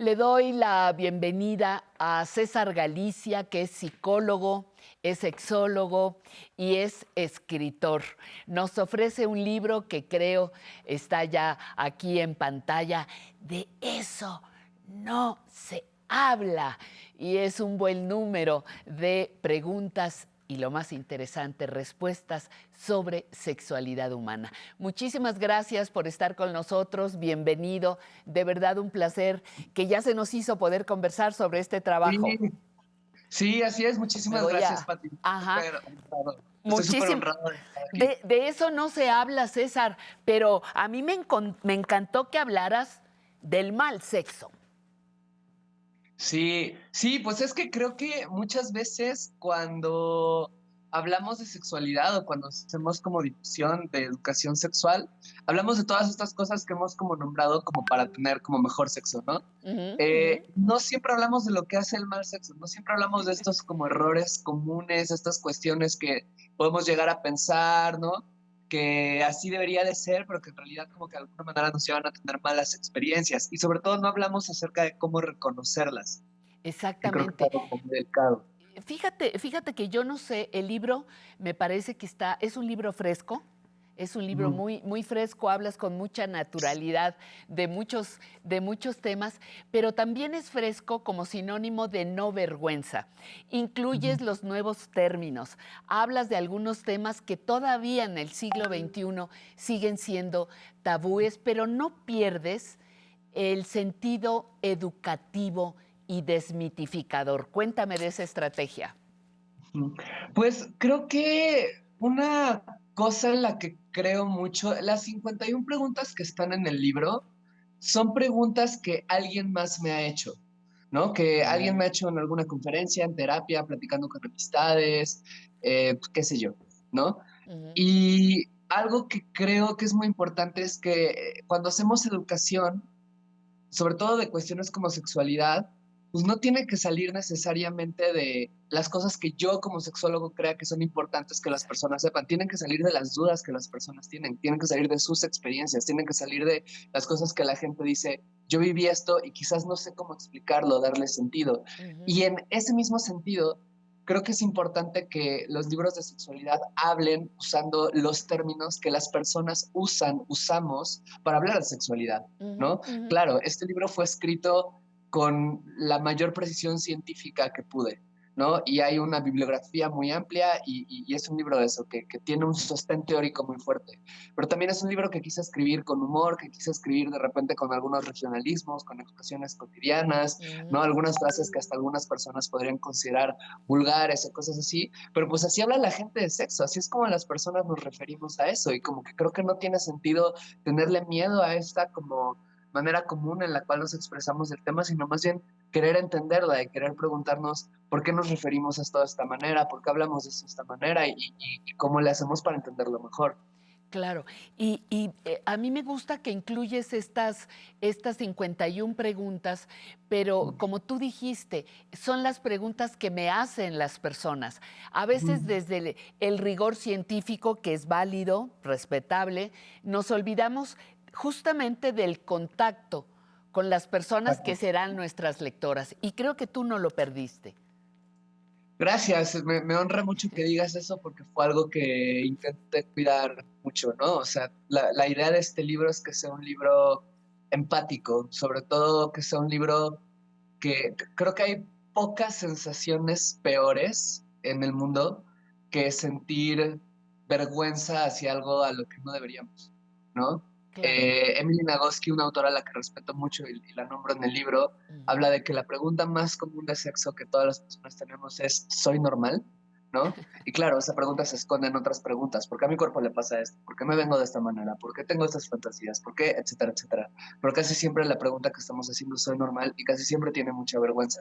Le doy la bienvenida a César Galicia, que es psicólogo, es sexólogo y es escritor. Nos ofrece un libro que creo está ya aquí en pantalla. De eso no se habla. Y es un buen número de preguntas y, lo más interesante, respuestas sobre sexualidad humana. Muchísimas gracias por estar con nosotros. Bienvenido. De verdad un placer que ya se nos hizo poder conversar sobre este trabajo. Sí, sí, así es. Me Muchísimas voy gracias, a... Pati. Ajá. Súper honrado. Estoy súper Muchísimo. honrado de estar aquí. De eso no se habla, César, pero a mí me encantó que hablaras del mal sexo. Sí, sí, pues es que creo que muchas veces cuando hablamos de sexualidad o cuando hacemos como difusión de educación sexual, hablamos de todas estas cosas que hemos como nombrado como para tener como mejor sexo, ¿no? Ujú, ujú. No siempre hablamos de lo que hace el mal sexo, no siempre hablamos de estos como errores comunes, estas cuestiones que podemos llegar a pensar, ¿no? Que así debería de ser, pero que en realidad como que de alguna manera nos llevan a tener malas experiencias. Y sobre todo no hablamos acerca de cómo reconocerlas, que creo que es Exactamente. algo como muy delicado. Fíjate que yo no sé, el libro me parece que es un libro fresco, es un libro Ujú, muy fresco, hablas con mucha naturalidad de muchos temas, pero también es fresco como sinónimo de no vergüenza. ujú. Incluyes los nuevos términos, hablas de algunos temas que todavía en el siglo XXI siguen siendo tabúes, pero no pierdes el sentido educativo y desmitificador. Cuéntame de esa estrategia. Mm, Pues creo que una cosa en la que creo mucho, las 51 preguntas que están en el libro son preguntas que alguien más me ha hecho, ¿no? Que alguien me ha hecho en alguna conferencia, en terapia, platicando con amistades, qué sé yo, ¿no? Ujú. Y algo que creo que es muy importante es que cuando hacemos educación, sobre todo de cuestiones como sexualidad, pues no tiene que salir necesariamente de las cosas que yo como sexólogo crea que son importantes que las Exacto. personas sepan, tienen que salir de las dudas que las personas tienen que salir de sus experiencias, tienen que salir de las cosas que la gente dice, yo viví esto y quizás no sé cómo explicarlo, darle sentido. Ujú, Y en ese mismo sentido, creo que es importante que los libros de sexualidad hablen usando los términos que las personas usamos para hablar de sexualidad, ujú, ¿no? ujú. Claro, este libro fue escrito con la mayor precisión científica que pude, ¿no? Y hay una bibliografía muy amplia y es un libro de eso, que tiene un sostén teórico muy fuerte. Pero también es un libro que quise escribir con humor, que quise escribir de repente con algunos regionalismos, con expresiones cotidianas, ¿no? Ujú. Algunas frases que hasta algunas personas podrían considerar vulgares o cosas así, pero pues así habla la gente de sexo, así es como las personas nos referimos a eso y como que creo que no tiene sentido tenerle miedo a esta como manera común en la cual nos expresamos del tema, sino más bien querer entenderla y querer preguntarnos por qué nos referimos a esto de esta manera, por qué hablamos de esto de esta manera y cómo le hacemos para entenderlo mejor. Claro. Y a mí me gusta que incluyes estas 51 preguntas, pero como tú dijiste, son las preguntas que me hacen las personas. A veces Ujú. desde el rigor científico, que es válido, respetable, nos olvidamos justamente del contacto con las personas que serán nuestras lectoras. Y creo que tú no lo perdiste. Gracias, me honra mucho que digas eso porque fue algo que intenté cuidar mucho, ¿no? O sea, la idea de este libro es que sea un libro empático, sobre todo que sea un libro creo que hay pocas sensaciones peores en el mundo que sentir vergüenza hacia algo a lo que no deberíamos, ¿no? Claro. Emily Nagoski, una autora a la que respeto mucho y la nombro en el libro, Ujú. habla de que la pregunta más común de sexo que todas las personas tenemos es ¿soy normal? ¿No? Y claro, esa pregunta se esconde en otras preguntas. ¿Por qué a mi cuerpo le pasa esto? ¿Por qué me vengo de esta manera? ¿Por qué tengo estas fantasías? ¿Por qué? Etcétera, etcétera. Pero casi siempre la pregunta que estamos haciendo soy normal y casi siempre tiene mucha vergüenza.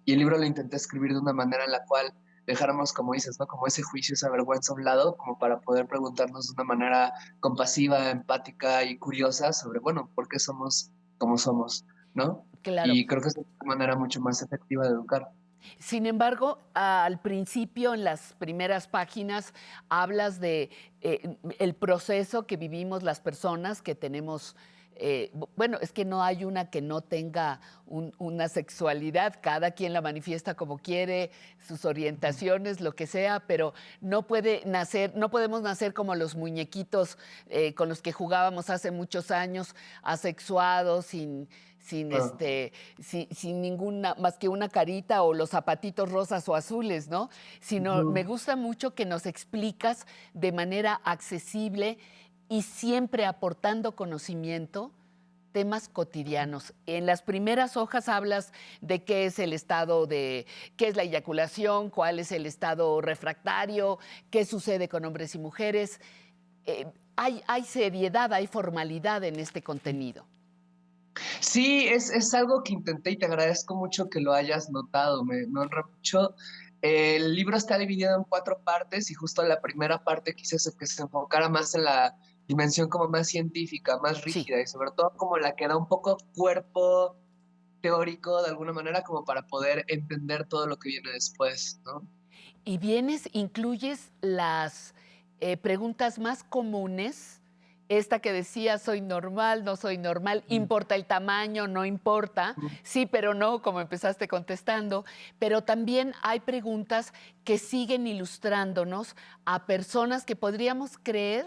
Y el libro lo intenté escribir de una manera en la cual dejáramos, como dices, ¿no? Como ese juicio, esa vergüenza a un lado, como para poder preguntarnos de una manera compasiva, empática y curiosa sobre, bueno, ¿por qué somos como somos? ¿No? Claro. Y creo que es una manera mucho más efectiva de educar. Sin embargo, al principio, en las primeras páginas, hablas de el proceso que vivimos las personas que tenemos bueno, es que no hay una que no tenga una sexualidad, cada quien la manifiesta como quiere, sus orientaciones, lo que sea, pero no puede nacer, no podemos nacer como los muñequitos con los que jugábamos hace muchos años, asexuados, sin, Claro. sin ninguna, más que una carita o los zapatitos rosas o azules, ¿no? Sino me Ujú. gusta mucho que nos explicas de manera accesible y siempre aportando conocimiento, temas cotidianos. En las primeras hojas hablas de qué es el estado de, qué es la eyaculación, cuál es el estado refractario, qué sucede con hombres y mujeres. Hay seriedad, hay formalidad en este contenido. Sí, es algo que intenté y te agradezco mucho que lo hayas notado, me honra mucho. El libro está dividido en 4 partes y justo la primera parte quise que se enfocara más en la dimensión como más científica, más Sí. rígida y sobre todo como la que da un poco cuerpo teórico de alguna manera como para poder entender todo lo que viene después, ¿no? Y vienes, incluyes las preguntas más comunes, esta que decía, soy normal, no soy normal, Mm, importa el tamaño, no importa, mm, sí, pero no, como empezaste contestando, pero también hay preguntas que siguen ilustrándonos a personas que podríamos creer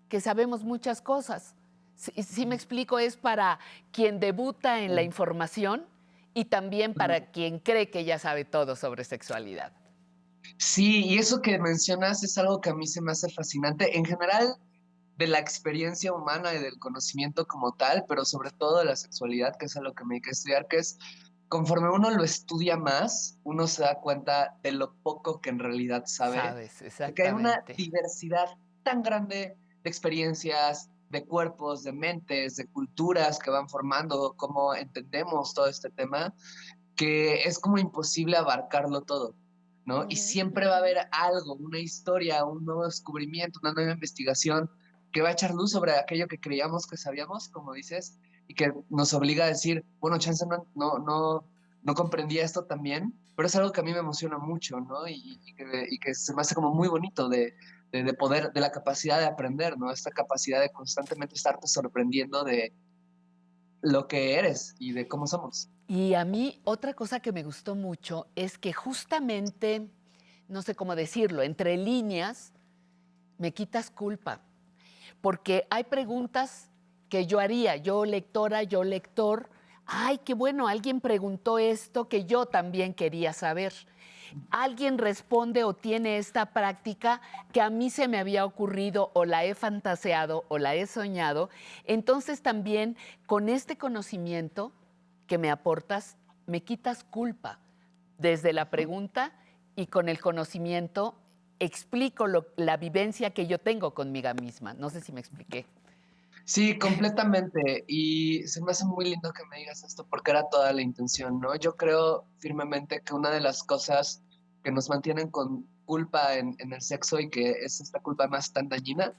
que sabemos muchas cosas. Si me explico, es para quien debuta en la mm, información y también mm. para quien cree que ya sabe todo sobre sexualidad. Sí, y eso que mencionas es algo que a mí se me hace fascinante. En general, de la experiencia humana y del conocimiento como tal, pero sobre todo de la sexualidad, que es a lo que me hay que estudiar, que es conforme uno lo estudia más, uno se da cuenta de lo poco que en realidad sabe, Sabes, porque hay una exactamente. diversidad tan grande de experiencias, de cuerpos, de mentes, de culturas que van formando cómo entendemos todo este tema, que es como imposible abarcarlo todo, ¿no? Y Ujú. siempre va a haber algo, una historia, un nuevo descubrimiento, una nueva investigación que va a echar luz sobre aquello que creíamos que sabíamos, como dices, y que nos obliga a decir, bueno, chance no comprendía esto también, pero es algo que a mí me emociona mucho, ¿no? Y que se me hace como muy bonito de poder, de la capacidad de aprender, ¿no? Esta capacidad de constantemente estarte sorprendiendo de lo que eres y de cómo somos. Y a mí otra cosa que me gustó mucho es que justamente, no sé cómo decirlo, entre líneas me quitas culpa, porque hay preguntas que yo haría, yo lectora, yo lector, ay, qué bueno, alguien preguntó esto que yo también quería saber. Alguien responde o tiene esta práctica que a mí se me había ocurrido o la he fantaseado o la he soñado. Entonces también con este conocimiento que me aportas, me quitas culpa desde la pregunta y con el conocimiento explico la vivencia que yo tengo conmigo misma. No sé si me expliqué. Sí, completamente. Y se me hace muy lindo que me digas esto porque era toda la intención, ¿no? Yo creo firmemente que una de las cosas que nos mantienen con culpa en el sexo y que es esta culpa más tan dañina,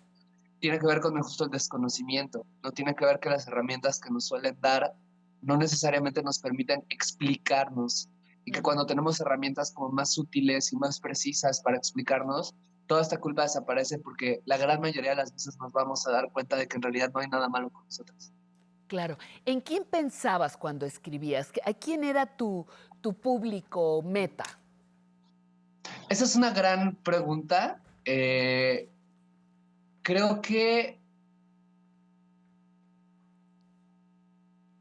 tiene que ver con justo el desconocimiento. No tiene que ver que las herramientas que nos suelen dar no necesariamente nos permiten explicarnos y que cuando Ujú. tenemos herramientas como más útiles y más precisas para explicarnos, toda esta culpa desaparece porque la gran mayoría de las veces nos vamos a dar cuenta de que en realidad no hay nada malo con nosotros. Claro. ¿En quién pensabas cuando escribías? ¿A quién era tu público meta? Esa es una gran pregunta. Creo que,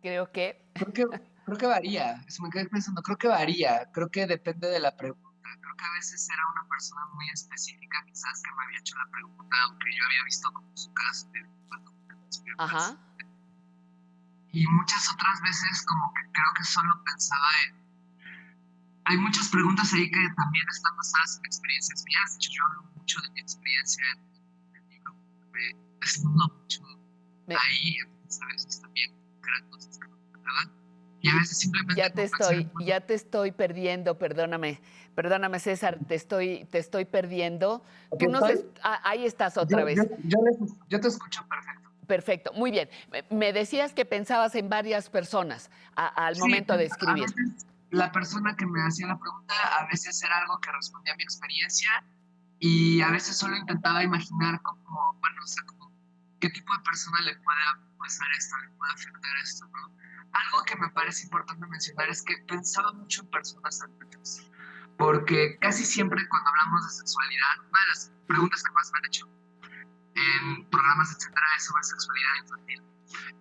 Creo que, creo que, creo que varía. Eso me quedé pensando, creo que varía. Creo que depende de la pregunta. Creo que a veces era una persona muy específica, quizás que me había hecho la pregunta, aunque yo había visto como su caso de cuando ajá, y muchas otras veces como que creo que solo pensaba en... Hay muchas preguntas ahí que también están basadas en experiencias mías. De hecho, yo hablo mucho de mi experiencia en el libro. Me desnudo mucho me- ahí, entonces a veces también eran cosas que no me trataban. Y a veces simplemente como pensar en... ya te estoy perdiendo, perdóname, perdóname César, te estoy perdiendo. Aquí Tú nos, estoy. ahí estás Yo, otra yo, vez. yo te escucho perfecto. Perfecto, muy bien. Me decías que pensabas en varias personas al Sí, momento de a escribir. veces la persona que me hacía la pregunta, a veces era algo que respondía a mi experiencia y a veces solo intentaba imaginar como, bueno, o sea, como ¿qué tipo de persona le puede pasar esto, le puede afectar esto, ¿no? Algo que me parece importante mencionar es que pensaba mucho en personas adultas, porque casi siempre cuando hablamos de sexualidad, una de las preguntas que más me han hecho en programas, etcétera, es sobre sexualidad infantil.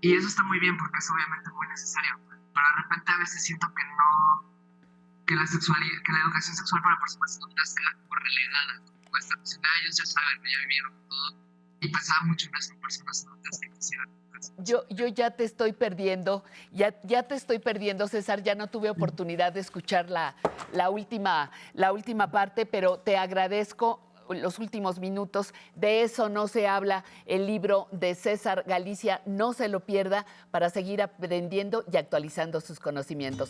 Y eso está muy bien porque es obviamente muy necesario, pero de repente a veces siento que no, que la sexualidad, que la educación sexual para personas adultas queda como relegada, como esta cuestión de ellos ya saben, ya vivieron todo, y pensaba mucho en eso, en personas adultas que quisieran. Yo ya te estoy perdiendo, ya te estoy perdiendo, César. Ya no tuve oportunidad de escuchar la última parte, pero te agradezco los últimos minutos. De eso no se habla. El libro de César Galicia, no se lo pierda para seguir aprendiendo y actualizando sus conocimientos.